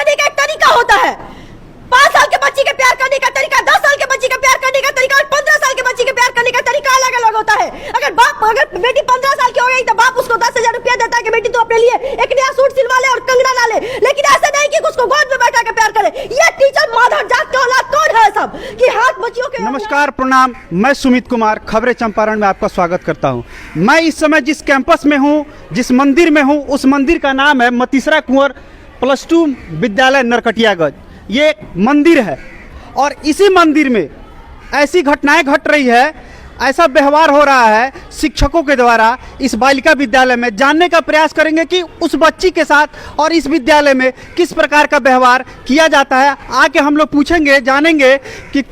करने का एक तरीका होता है। 5 साल के बच्ची के प्यार करने का तरीका, 10 साल के बच्ची के प्यार करने का तरीका और 15 साल के बच्ची के प्यार करने का तरीका अलग अलग होता है। अगर बेटी 15 साल की हो गई तो बाप उसको 10,000 रुपया देता है कि बेटी तू अपने लिए एक नया सूट सिलवा ले और कंगना ला ले, लेकिन ऐसा नहीं कि उसको गोद में बैठा के प्यार करे। ये टीचर माधव जात के औलाद कौन है सब कि हाथ बच्चियों के। नमस्कार, प्रणाम। मैं सुमित कुमार खबरें चंपारण में आपका स्वागत करता हूं। मैं इस समय जिस कैंपस में हूं, जिस मंदिर में हूं, उस मंदिर का नाम है मतीसरा कुंवर +2 विद्यालय नरकटियागंज। ये एक मंदिर है और इसी मंदिर में ऐसी घटनाएं घट रही है, ऐसा व्यवहार हो रहा है शिक्षकों के द्वारा इस बालिका विद्यालय में। जानने का प्रयास करेंगे कि उस बच्ची के साथ और इस विद्यालय में किस प्रकार का व्यवहार किया जाता है। आके हम लोग पूछेंगे, जानेंगे कि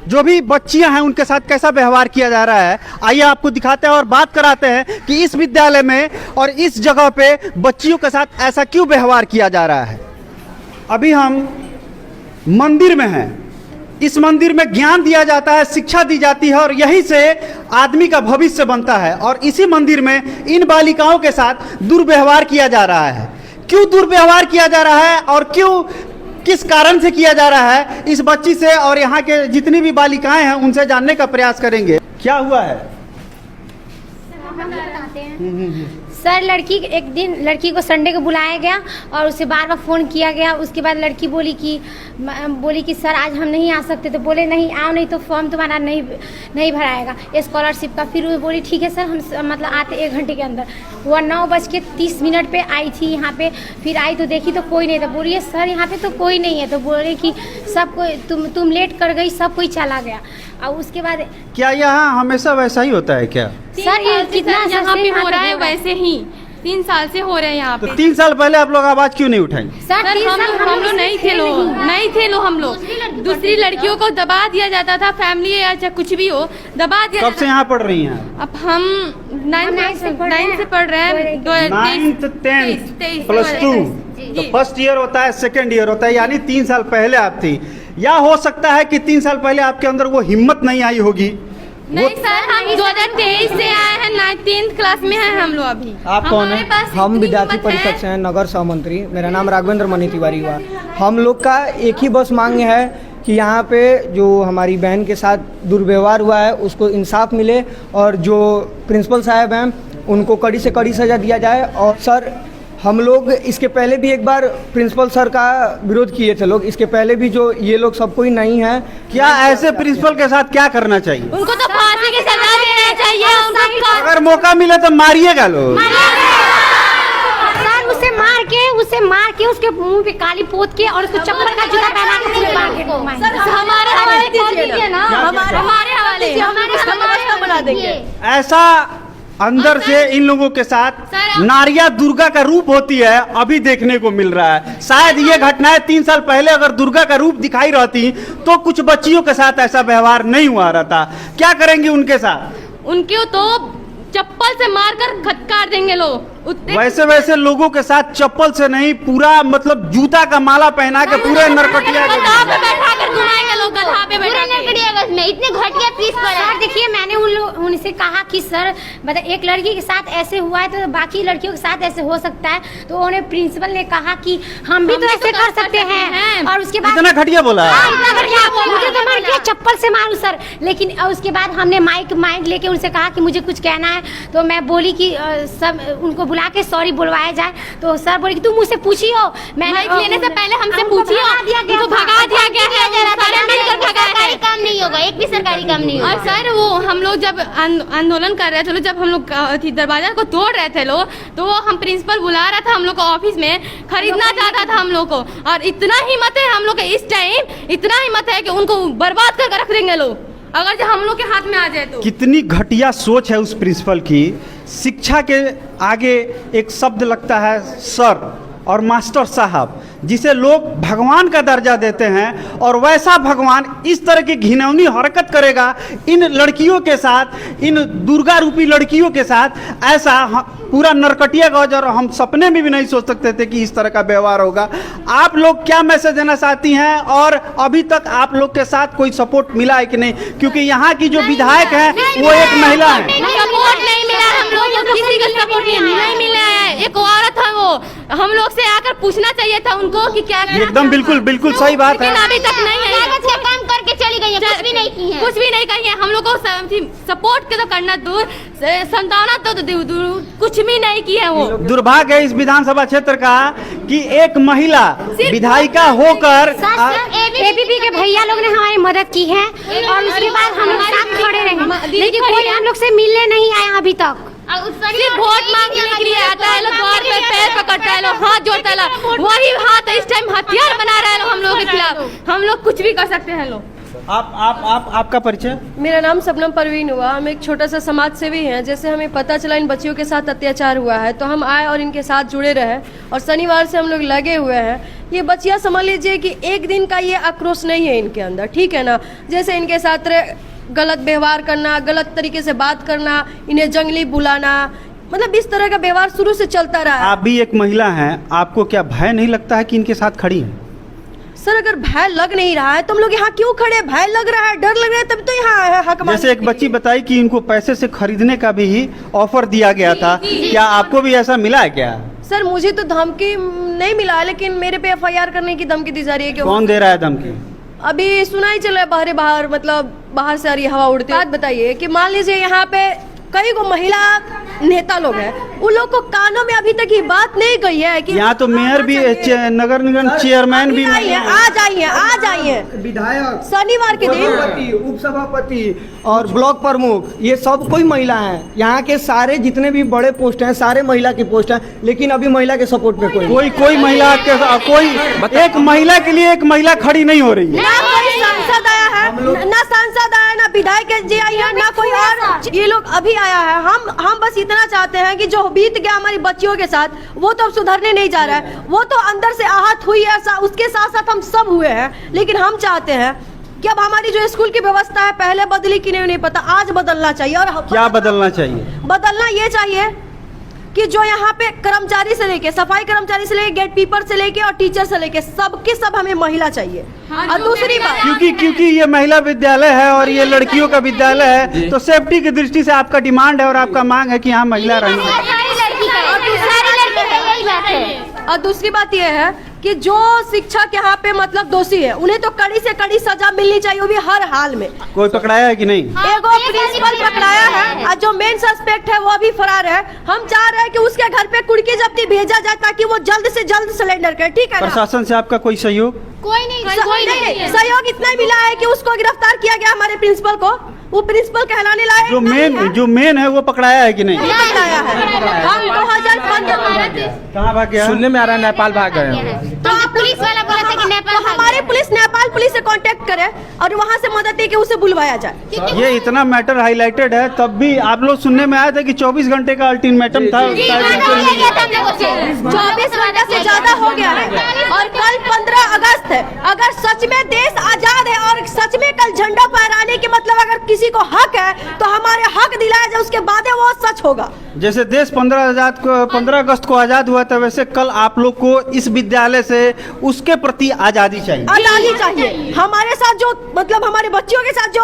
जो भी बच्चियां हैं उनके साथ कैसा व्यवहार किया जा रहा है। आइए आपको दिखाते हैं और बात कराते हैं कि इस विद्यालय में और इस जगह पे बच्चियों के साथ ऐसा क्यों व्यवहार किया जा रहा है। अभी हम मंदिर में हैं। इस मंदिर में ज्ञान दिया जाता है, शिक्षा दी जाती है और यहीं से आदमी का भविष्य बनता है। और इसी मंदिर में इन बालिकाओं के साथ दुर्व्यवहार किया जा रहा है। क्यों दुर्व्यवहार किया जा रहा है और क्यों, किस कारण से किया जा रहा है, इस बच्ची से और यहाँ के जितनी भी बालिकाएं हैं उनसे जानने का प्रयास करेंगे। क्या हुआ है सर? एक दिन लड़की को संडे को बुलाया गया और उसे बार बार फ़ोन किया गया। उसके बाद लड़की बोली कि सर आज हम नहीं आ सकते। तो बोले नहीं आओ, नहीं तो फॉर्म तुम्हारा नहीं भराएगा स्कॉलरशिप का। फिर वो बोली ठीक है सर, हम मतलब आते 1 घंटे के अंदर। वह 9:30 पे आई थी यहाँ पे। फिर आई तो देखी तो कोई नहीं था। बोलिए सर यहाँ पे तो कोई नहीं है। तो बोले कि सब कोई तुम लेट कर गई, सब कोई चला गया। और उसके बाद क्या यहाँ हमेशा वैसा ही होता है क्या? सर ये कितना यहाँ पे हो रहा है वैसे ही 3 साल से हो रहे हैं यहाँ पे। तो 3 साल पहले आप लोग आवाज क्यों नहीं उठाई? सर हम लोग नहीं थे लो हम लोग दूसरी लड़कियों को दबा दिया जाता था, फैमिली या चाहे कुछ भी हो दबा दिया। कब से यहाँ पढ़ रही हैं? अब हम 9th से पढ़ रहे हैं। 9th 10th +2 तो फर्स्ट ईयर होता है, सेकेंड ईयर होता है, यानी 3 साल पहले आप थी। या हो सकता है कि 3 साल पहले आपके अंदर वो हिम्मत नहीं आई होगी। नहीं सर, हम 2023 से आए हैं, 9th क्लास में हैं हम लोग अभी। आप कौन है? हम विद्यार्थी परिषद से हैं, नगर सह मंत्री। मेरा नाम राघवेंद्र मणि तिवारी हुआ। हम लोग का एक ही बस मांग है कि यहाँ पे जो हमारी बहन के साथ दुर्व्यवहार हुआ है उसको इंसाफ मिले और जो प्रिंसिपल साहब हैं उनको कड़ी से कड़ी सज़ा दिया जाए। और सर हम लोग इसके पहले भी एक बार प्रिंसिपल सर का विरोध किए थे लोग। इसके पहले भी जो ये लोग सब कोई नहीं है। क्या ऐसे प्रिंसिपल के साथ क्या करना चाहिए? उनको तो फांसी की सजा देना चाहिए। अगर मौका मिले तो मारिएगा लोग। सर उसे मार के उसके मुंह पे काली पोत के और उसको चप्पल का जूता पहना के मार के हमारे हवाले बना देंगे। ऐसा अंदर से इन लोगों के साथ नारिया दुर्गा का रूप होती है अभी देखने को मिल रहा है। शायद ये घटनाएं 3 साल पहले अगर दुर्गा का रूप दिखाई रहती तो कुछ बच्चियों के साथ ऐसा व्यवहार नहीं हुआ रहता। क्या करेंगे उनके साथ? उनके तो चप्पल से मारकर खटकार देंगे लोग। वैसे लोगों के साथ चप्पल से नहीं, पूरा मतलब जूता का माला पहना के पूरे नरकटिया में इतने घटिया पीस पर सर। देखिए मैंने उनसे कहा कि सर मतलब एक लड़की के साथ ऐसे हुआ है तो बाकी लड़कियों के साथ ऐसे हो सकता है। तो उन्हें प्रिंसिपल ने कहा कि हम भी तो ऐसे कर सकते हैं। और उसके बाद इतना घटिया बोला, मुझे तो मार के चप्पल से मारू सर। लेकिन उसके बाद हमने माइक लेके उनसे कहा कि मुझे कुछ कहना है। तो मैं बोली कि सब उनको बुला के सॉरी बुलवाया जाए। तो सर बोले कि तुम मुझसे पूछी हो। मैंने लेने से पहले हमसे पूछी हो, भगा दिया गया है। काम नहीं होगा, एक भी सरकारी काम नहीं होगा। और सर वो हम लोग जब आंदोलन कर रहे थे, जब हम लोग दरवाजा को तोड़ रहे थे लोग, तो हम प्रिंसिपल बुला रहा था हम लोग को ऑफिस में, खरीदना चाहता था हम लोग को। और इतना हिम्मत है हम लोग के इस टाइम, इतना हिम्मत है कि उनको बर्बाद करके रख देंगे लोग अगर जो हम लोग के हाथ में आ जाए तो। कितनी घटिया सोच है उस प्रिंसिपल की। शिक्षा के आगे एक शब्द लगता है सर और मास्टर साहब, जिसे लोग भगवान का दर्जा देते हैं। और वैसा भगवान इस तरह की घिनौनी हरकत करेगा इन लड़कियों के साथ, इन दुर्गा रूपी लड़कियों के साथ। ऐसा पूरा नरकटियागंज, और हम सपने में भी नहीं सोच सकते थे कि इस तरह का व्यवहार होगा। आप लोग क्या मैसेज देना चाहती हैं, और अभी तक आप लोग के साथ कोई सपोर्ट मिला है कि नहीं? क्योंकि यहाँ की जो विधायक है वो एक महिला है। सपोर्ट नहीं मिला, हम लोग को किसी का सपोर्ट नहीं मिला है। एक औरत है, वो हम लोग से आकर पूछना चाहिए था उनको कि क्या एकदम बिल्कुल बिल्कुल सही बात है। लेकिन अभी तक नहीं है, काम करके चली गई है, कुछ भी नहीं की है। कुछ भी नहीं कही है। हम लोग को सपोर्ट के तो करना दूर, संतावना तो दूर, कुछ भी नहीं की है। वो दुर्भाग्य है इस विधानसभा क्षेत्र का कि एक महिला विधायिका होकर एबीपी के भैया लोग ने हमारी मदद की है और उसके बाद हम लोग साथ खड़े रहे, लेकिन कोई हम लोग से मिलने नहीं आया अभी तक। सिर्फ वोट मांगने के लिए आता है लोग, द्वार पे पैर पकड़ता है लोग, हाथ जोड़ता है लोग, वही हाथ इस टाइम हथियार बना रहा है लोग हम लोग के खिलाफ। हम लोग कुछ भी कर सकते हैं लोग। आपका परिचय? मेरा नाम सबनम परवीन हुआ। हम एक छोटा सा समाज सेवी हैं। जैसे हमें पता चला इन बच्चियों के साथ अत्याचार हुआ है तो हम आए और इनके साथ जुड़े रहे, और शनिवार से हम लोग लगे हुए हैं। ये बच्चियां समझ लीजिए कि एक दिन का ये आक्रोश नहीं है इनके अंदर, ठीक है ना। जैसे इनके साथ गलत व्यवहार करना, गलत तरीके से बात करना, इन्हें जंगली बुलाना, मतलब इस तरह का व्यवहार शुरू से चलता रहा है। आप भी एक महिला हैं, आपको क्या भय नहीं लगता है कि इनके साथ खड़ी हैं? सर अगर भय लग नहीं रहा है तो हम लोग यहाँ क्यों खड़े? भय लग रहा है, डर लग रहा है, तब तो यहाँ आए हैं हक मांगने जैसे एक बच्ची बताई कि इनको पैसे से खरीदने का भी ऑफर दिया गया था, क्या आपको भी ऐसा मिला है क्या? सर मुझे तो धमकी नहीं मिला है, लेकिन मेरे पे FIR करने की धमकी दी जा रही है। कि कौन दे रहा है धमकी? अभी सुना ही चल रहा है बाहर मतलब बाहर से आ रही हवा उड़ती। बात बताइए कि मान लीजिए यहाँ पे कई को महिला नेता लोग हैं, उन लोग को कानों में अभी तक ये बात नहीं गई है कि यहाँ तो मेयर भी, नगर निगम चेयरमैन भी आ जाइए विधायक, शनिवार के दिन सभापति, उप सभापति और ब्लॉक प्रमुख, ये सब कोई महिला हैं। यहाँ के सारे जितने भी बड़े पोस्ट हैं सारे महिला की पोस्ट हैं, लेकिन अभी महिला के सपोर्ट में कोई महिला कोई एक महिला के लिए एक महिला खड़ी नहीं हो रही है। ना कोई सांसद आया है, ना सांसद आया, ना विधायक जी आई है, ना कोई और ये लोग अभी आया है। हम बस इतना चाहते हैं कि जो बीत गया हमारी बच्चियों के साथ वो तो अब सुधरने नहीं जा रहा है। वो तो अंदर से आहत हुई है, उसके साथ साथ हम सब हुए हैं, लेकिन हम चाहते हैं कि अब हमारी जो स्कूल की व्यवस्था है पहले बदली कि नहीं पता, आज बदलना चाहिए। और क्या बदलना चाहिए? बदलना ये चाहिए कि जो यहाँ पे कर्मचारी से लेके, सफाई कर्मचारी से लेके, गेट कीपर से लेके और टीचर से लेके सबके सब हमें महिला चाहिए। और दूसरी बात, क्योंकि ये महिला विद्यालय है और ये लड़कियों का विद्यालय है, तो सेफ्टी की दृष्टि से आपका डिमांड है और आपका मांग है कि यहाँ महिला रही। और दूसरी बात यह है कि जो शिक्षक यहाँ पे मतलब दोषी है उन्हें तो कड़ी से कड़ी सजा मिलनी चाहिए, वो भी हर हाल में। कोई पकड़ाया है कि नहीं? एगो प्रिंसिपल पकड़ाया है और जो मेन सस्पेक्ट है वो अभी फरार है। हम चाह रहे हैं कि उसके घर पे कुड़की जब्ती भेजा जाए ताकि वो जल्द से जल्द सरेंडर करे, ठीक है ना? प्रशासन से आपका कोई सहयोग? कोई नहीं सहयोग इतना मिला है कि उसको गिरफ्तार किया गया, हमारे प्रिंसिपल को। वो प्रिंसिपल कहलाने लायक जो मेन है वो पकड़ाया है कि नहीं? पकड़ाया है। हम 2015 कहाँ भाग गया? सुनने में आ रहा है नेपाल भाग गए हैं। तो पुलिस वाला बोला था कि नेपाल हमारे पुलिस नेपाल पुलिस से कांटेक्ट करे और वहाँ से मदद दे के उसे बुलवाया जाए। ये इतना मैटर हाईलाइटेड है, तब भी आप लोग सुनने में आया था कि 24 घंटे का अल्टीमेटम था। 24 घंटे से ज्यादा हो गया है और कल 15 अगस्त है। अगर सच में देश आजाद है और सच में कल झंडा फहराने के मतलब अगर किसी को हक है तो हमारे हक दिलाया जाए, उसके बाद वो सच होगा। जैसे देश 15 अगस्त को आजाद हुआ था, वैसे कल आप लोग को इस विद्यालय से उसके प्रति आजादी चाहिए। आजादी चाहिए। हमारे साथ जो मतलब हमारे बच्चियों के साथ जो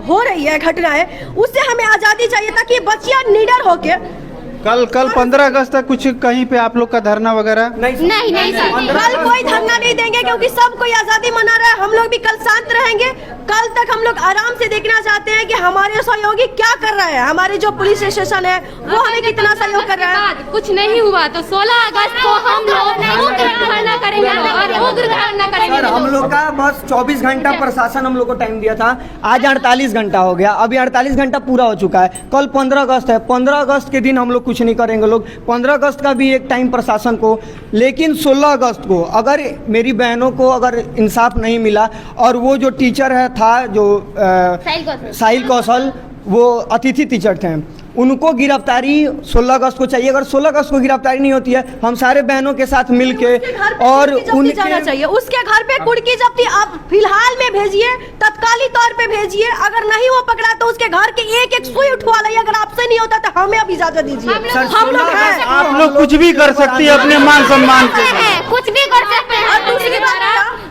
हो रही है घटनाएं, उससे हमें आजादी चाहिए ताकि बच्चियां निडर होके कल 15 अगस्त तक कुछ कहीं पे आप लोग का धरना वगैरह नहीं कल कोई धरना नहीं देंगे क्योंकि सब कोई आजादी मना रहा है। हम लोग भी कल शांत रहेंगे। कल तक हम लोग आराम से देखना चाहते हैं कि हमारे सहयोगी क्या कर रहे हैं, हमारे जो पुलिस स्टेशन है वो हमें कितना सहयोग कर रहा है। कुछ नहीं हुआ तो 16 अगस्त को हम लोग धरना करेंगे और उग्र धरना करेंगे। हम लोग का बस 24 घंटा प्रशासन हम लोग को टाइम दिया था, आज 48 घंटा हो गया। अभी 48 घंटा पूरा हो चुका है। कल 15 अगस्त है। 15 अगस्त के दिन हम लोग कुछ नहीं करेंगे लोग। 15 अगस्त का भी एक टाइम प्रशासन को, लेकिन 16 अगस्त को अगर मेरी बहनों को अगर इंसाफ नहीं मिला और वो जो टीचर है था जो साहिल कौशल, वो अतिथि टीचर थे, उनको गिरफ्तारी 16 अगस्त को चाहिए। अगर 16 अगस्त को गिरफ्तारी नहीं होती है, हम सारे बहनों के साथ मिलके और उनके जाना चाहिए। उसके घर पे कुर्की जब्ती आप फिलहाल में भेजिए, तत्काली तौर पे भेजिए। अगर नहीं वो पकड़ा तो उसके घर के एक एक सुई उठवा लाइए। अगर आपसे नहीं होता तो हमें अब इजाजत दीजिए। हम लोग हैं, आप लोग कुछ भी कर सकती है अपने मान सम्मान के लिए। कुछ भी कर सकते हैं। और दूसरी बात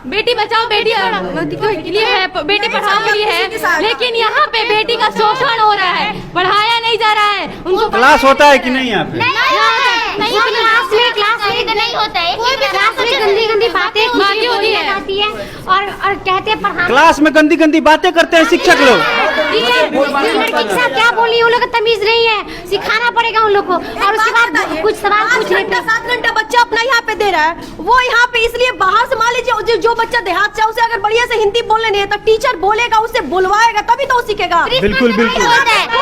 बेटी बचाओ बेटी के लिए है, बेटी पढ़ाओ के लिए है, लेकिन यहाँ पे बेटी का शोषण हो रहा है, पढ़ाया नहीं जा रहा है। उनको क्लास होता है कि नहीं यहाँ पे? क्लास में तो नहीं होता है। क्लास में गंदी गंदी बातें होती है और कहते हैं पढ़ा क्लास में गंदी गंदी बातें करते हैं शिक्षक लोग। लड़की के साथ क्या बोली, उन लोग को तमीज नहीं है, सिखाना पड़ेगा उन लोग को। और उसके बाद कुछ सवाल पूछ लेते हैं। 7 घंटा बच्चा अपना यहाँ पे दे रहा है, वो यहाँ पे इसलिए बाहर से मान लीजिए जो बच्चा देहात से उसे अगर बढ़िया से हिंदी बोलने नहीं है तो टीचर बोलेगा, उससे बुलवाएगा तभी तो वो सीखेगा। बिल्कुल बिल्कुल।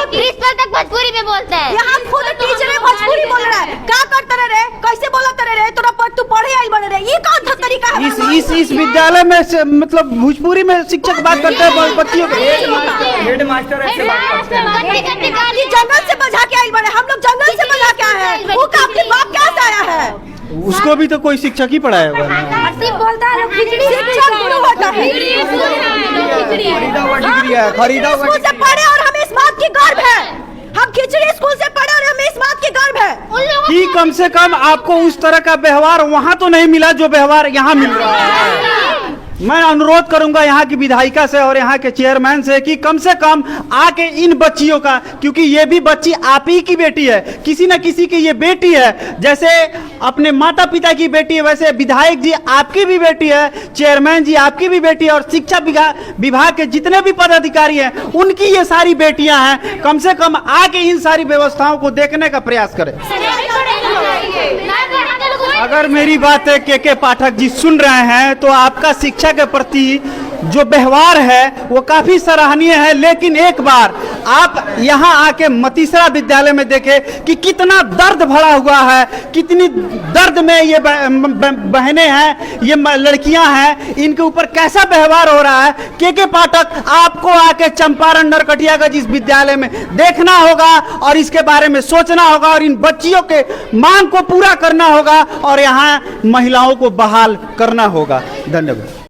प्रिंसिपल तक भोजपुरी में बोलता है। यहाँ खुद टीचर है भोजपुरी बोल रहा है। क्या करते रहे, कैसे बोला रहे, तू पढ़े आई बने रहे, ये कौन सा तरीका है? इस विद्यालय में मतलब भोजपुरी में शिक्षक बात करते हैं बच्चियों को। हेड मास्टर ऐसे बात करते हैं। ये जंगल से बजा के आई बने, हम लोग जंगल से बजा के आए हैं। वो का अपने बाप क्या से आया है? उसको भी तो कोई शिक्षक ही पढ़ाया होगा। बोलता है शिक्षक गुरु होता है। खरीदा हुआ डिग्री है, खरीदा हुआ स्कूल से पढ़े और हमें इस बात की गर्व है। हम खिचड़ी स्कूल से पढ़े और हमें इस बात की गर्व है कि कम से कम आपको उस तरह का व्यवहार वहाँ तो नहीं मिला जो व्यवहार यहाँ मिल रहा है। मैं अनुरोध करूंगा यहाँ की विधायिका से और यहाँ के चेयरमैन से कि कम से कम आके इन बच्चियों का, क्योंकि ये भी बच्ची आप ही की बेटी है, किसी न किसी की ये बेटी है। जैसे अपने माता पिता की बेटी है, वैसे विधायक जी आपकी भी बेटी है, चेयरमैन जी आपकी भी बेटी है, और शिक्षा विभाग के जितने भी पदाधिकारी हैं उनकी ये सारी बेटियां हैं। कम से कम आके इन सारी व्यवस्थाओं को देखने का प्रयास करें। अगर मेरी बात के पाठक जी सुन रहे हैं तो आपका शिक्षा के प्रति जो व्यवहार है वो काफी सराहनीय है, लेकिन एक बार आप यहाँ आके मतीसरा विद्यालय में देखें कि कितना दर्द भरा हुआ है, कितनी दर्द में ये बहनें हैं, ये लड़कियां हैं, इनके ऊपर कैसा व्यवहार हो रहा है। के पाठक आपको आके चंपारण नरकटियागंज इस विद्यालय में देखना होगा और इसके बारे में सोचना होगा और इन बच्चियों के मांग को पूरा करना होगा और यहाँ महिलाओं को बहाल करना होगा। धन्यवाद।